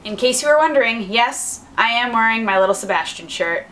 In case you were wondering, yes, I am wearing my little Sebastian shirt.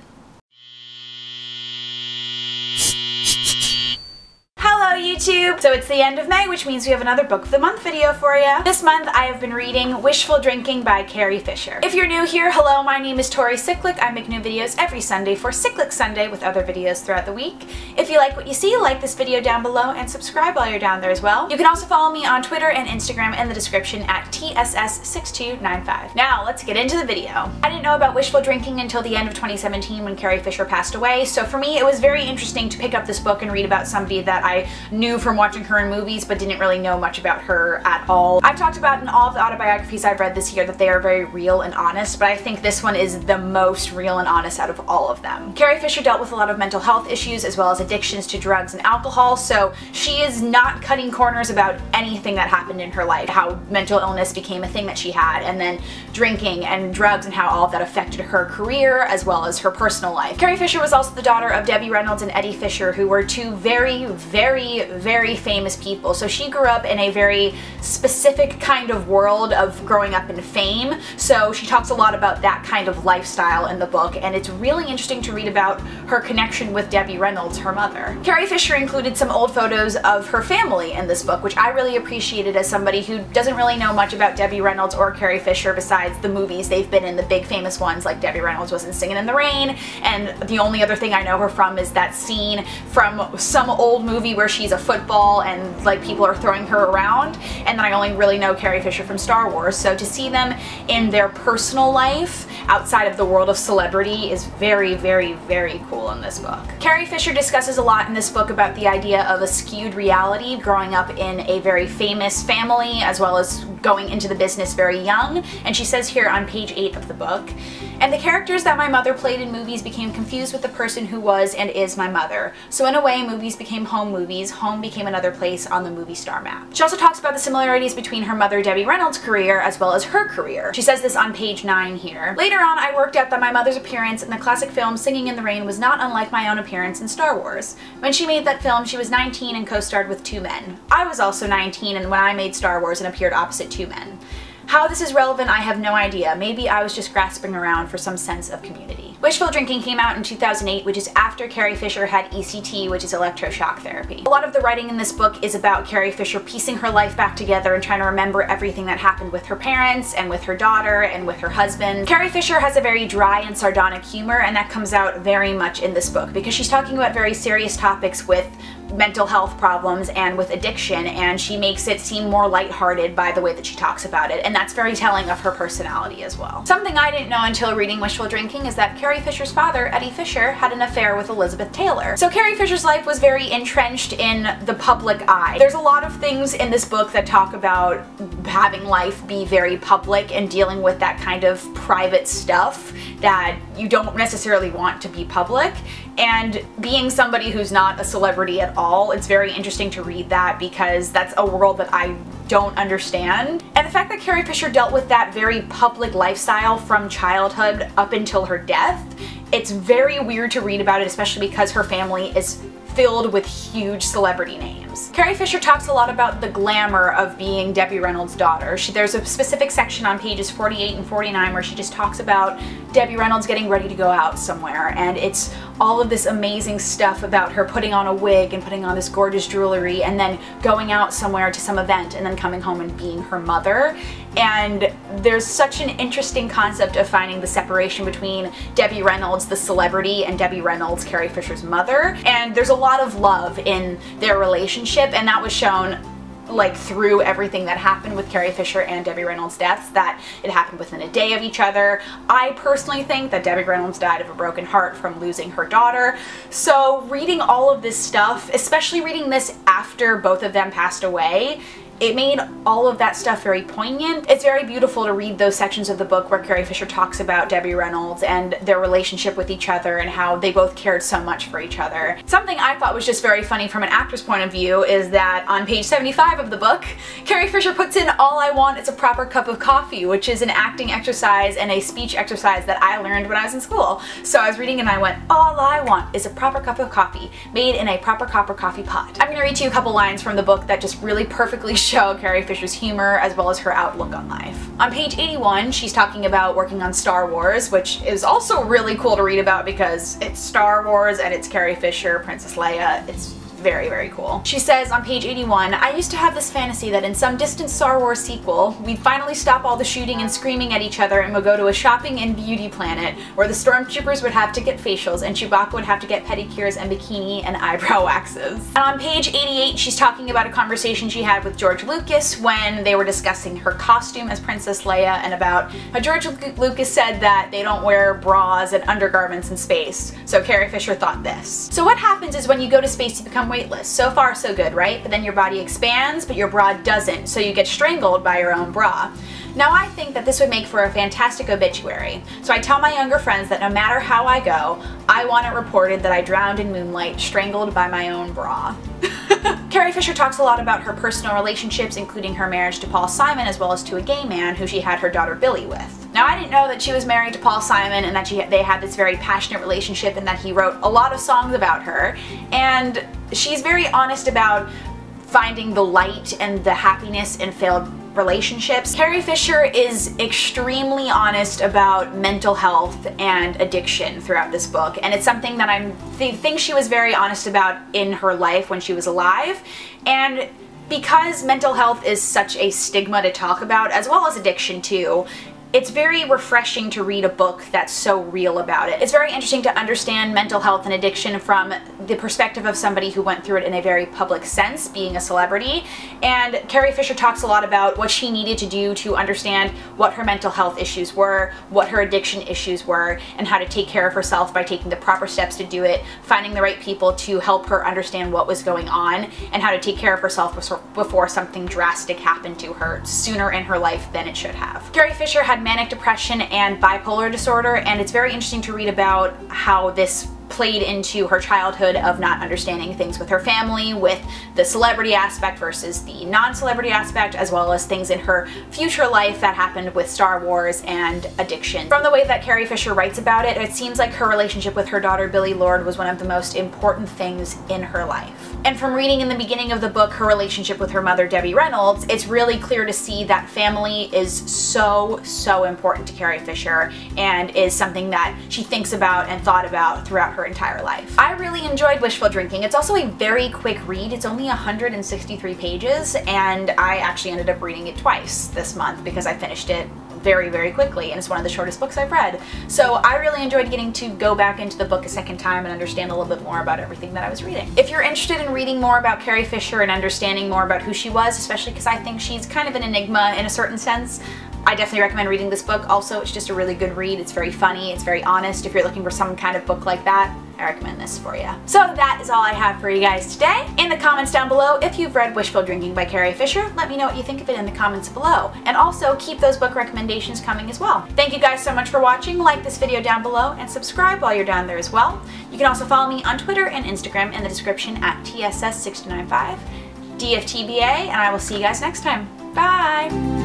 Hello YouTube! So it's the end of May, which means we have another Book of the Month video for you. This month I have been reading Wishful Drinking by Carrie Fisher. If you're new here, hello, my name is Tori Cyclic. I make new videos every Sunday for Cyclic Sunday with other videos throughout the week. If you like what you see, like this video down below and subscribe while you're down there as well. You can also follow me on Twitter and Instagram in the description at tss6295. Now let's get into the video. I didn't know about Wishful Drinking until the end of 2017 when Carrie Fisher passed away, so for me it was very interesting to pick up this book and read about somebody that I knew from watching her in movies but didn't really know much about her at all. I've talked about in all of the autobiographies I've read this year that they are very real and honest, but I think this one is the most real and honest out of all of them. Carrie Fisher dealt with a lot of mental health issues as well as addictions to drugs and alcohol, so she is not cutting corners about anything that happened in her life, how mental illness became a thing that she had, and then drinking and drugs and how all of that affected her career as well as her personal life. Carrie Fisher was also the daughter of Debbie Reynolds and Eddie Fisher, who were two very famous people. So she grew up in a very specific kind of world of growing up in fame. So she talks a lot about that kind of lifestyle in the book, and it's really interesting to read about her connection with Debbie Reynolds, her mother. Carrie Fisher included some old photos of her family in this book, which I really appreciated as somebody who doesn't really know much about Debbie Reynolds or Carrie Fisher besides the movies they've been in, the big famous ones like Debbie Reynolds was in Singin' in the Rain, and the only other thing I know her from is that scene from some old movie where she's a football and like people are throwing her around, and then I only really know Carrie Fisher from Star Wars. So to see them in their personal life outside of the world of celebrity is very cool in this book. Carrie Fisher discusses a lot in this book about the idea of a skewed reality, growing up in a very famous family as well as going into the business very young, and she says here on page 8 of the book, "And the characters that my mother played in movies became confused with the person who was and is my mother. So in a way, movies became home movies, home became another place on the movie star map." She also talks about the similarities between her mother Debbie Reynolds' career as well as her career. She says this on page 9 here. "Later on, I worked out that my mother's appearance in the classic film Singing in the Rain was not unlike my own appearance in Star Wars. When she made that film, she was 19 and co-starred with 2 men. I was also 19 and when I made Star Wars and appeared opposite 2 men. How this is relevant, I have no idea. Maybe I was just grasping around for some sense of community." Wishful Drinking came out in 2008, which is after Carrie Fisher had ECT, which is electroshock therapy. A lot of the writing in this book is about Carrie Fisher piecing her life back together and trying to remember everything that happened with her parents and with her daughter and with her husband. Carrie Fisher has a very dry and sardonic humor, and that comes out very much in this book because she's talking about very serious topics with mental health problems and with addiction, and she makes it seem more lighthearted by the way that she talks about it, and that's very telling of her personality as well. Something I didn't know until reading Wishful Drinking is that Carrie Fisher's father, Eddie Fisher, had an affair with Elizabeth Taylor. So Carrie Fisher's life was very entrenched in the public eye. There's a lot of things in this book that talk about having life be very public and dealing with that kind of private stuff that you don't necessarily want to be public. And being somebody who's not a celebrity at all, it's very interesting to read that because that's a world that I don't understand. And the fact that Carrie Fisher dealt with that very public lifestyle from childhood up until her death, it's very weird to read about it, especially because her family is filled with huge celebrity names. Carrie Fisher talks a lot about the glamour of being Debbie Reynolds' daughter. There's a specific section on pages 48 and 49 where she just talks about Debbie Reynolds getting ready to go out somewhere, and it's all of this amazing stuff about her putting on a wig and putting on this gorgeous jewelry and then going out somewhere to some event and then coming home and being her mother. And there's such an interesting concept of finding the separation between Debbie Reynolds, the celebrity, and Debbie Reynolds, Carrie Fisher's mother. And there's a lot of love in their relationship, and that was shown like through everything that happened with Carrie Fisher and Debbie Reynolds' deaths, that it happened within a day of each other. I personally think that Debbie Reynolds died of a broken heart from losing her daughter. So reading all of this stuff, especially reading this after both of them passed away, it made all of that stuff very poignant. It's very beautiful to read those sections of the book where Carrie Fisher talks about Debbie Reynolds and their relationship with each other and how they both cared so much for each other. Something I thought was just very funny from an actor's point of view is that on page 75 of the book, Carrie Fisher puts in "All I want is a proper cup of coffee," which is an acting exercise and a speech exercise that I learned when I was in school. So I was reading and I went, all I want is a proper cup of coffee made in a proper copper coffee pot. I'm gonna read to you a couple lines from the book that just really perfectly show Carrie Fisher's humor as well as her outlook on life. On page 81, she's talking about working on Star Wars, which is also really cool to read about because it's Star Wars and it's Carrie Fisher, Princess Leia. It's very, very cool. She says on page 81, I used to have this fantasy that in some distant Star Wars sequel, we'd finally stop all the shooting and screaming at each other and we'd go to a shopping and beauty planet where the stormtroopers would have to get facials and Chewbacca would have to get pedicures and bikini and eyebrow waxes. And on page 88, she's talking about a conversation she had with George Lucas when they were discussing her costume as Princess Leia and about how George Lucas said that they don't wear bras and undergarments in space. So Carrie Fisher thought this. So what happens is when you go to space, you become weightless. So far so good, right? But then your body expands, but your bra doesn't, so you get strangled by your own bra. Now I think that this would make for a fantastic obituary. So I tell my younger friends that no matter how I go, I want it reported that I drowned in moonlight, strangled by my own bra. Carrie Fisher talks a lot about her personal relationships, including her marriage to Paul Simon as well as to a gay man who she had her daughter Billy with. Now I didn't know that she was married to Paul Simon and that they had this very passionate relationship and that he wrote a lot of songs about her, and she's very honest about finding the light and the happiness in failed relationships. Carrie Fisher is extremely honest about mental health and addiction throughout this book, and it's something that I think she was very honest about in her life when she was alive. And because mental health is such a stigma to talk about, as well as addiction too, it's very refreshing to read a book that's so real about it. It's very interesting to understand mental health and addiction from the perspective of somebody who went through it in a very public sense, being a celebrity. And Carrie Fisher talks a lot about what she needed to do to understand what her mental health issues were, what her addiction issues were, and how to take care of herself by taking the proper steps to do it, finding the right people to help her understand what was going on, and how to take care of herself before something drastic happened to her sooner in her life than it should have. Carrie Fisher had manic depression and bipolar disorder, and it's very interesting to read about how this played into her childhood of not understanding things with her family, with the celebrity aspect versus the non-celebrity aspect, as well as things in her future life that happened with Star Wars and addiction. From the way that Carrie Fisher writes about it, it seems like her relationship with her daughter Billie Lourd was one of the most important things in her life. And from reading in the beginning of the book her relationship with her mother Debbie Reynolds, it's really clear to see that family is so important to Carrie Fisher and is something that she thinks about and thought about throughout her entire life. I really enjoyed Wishful Drinking. It's also a very quick read. It's only 163 pages, and I actually ended up reading it twice this month because I finished it very quickly, and it's one of the shortest books I've read. So I really enjoyed getting to go back into the book a second time and understand a little bit more about everything that I was reading. If you're interested in reading more about Carrie Fisher and understanding more about who she was, especially because I think she's kind of an enigma in a certain sense, I definitely recommend reading this book. Also, it's just a really good read. It's very funny, it's very honest. If you're looking for some kind of book like that, I recommend this for you. So that is all I have for you guys today. In the comments down below, if you've read Wishful Drinking by Carrie Fisher, let me know what you think of it in the comments below. And also, keep those book recommendations coming as well. Thank you guys so much for watching. Like this video down below and subscribe while you're down there as well. You can also follow me on Twitter and Instagram in the description at tss6295, DFTBA, and I will see you guys next time. Bye!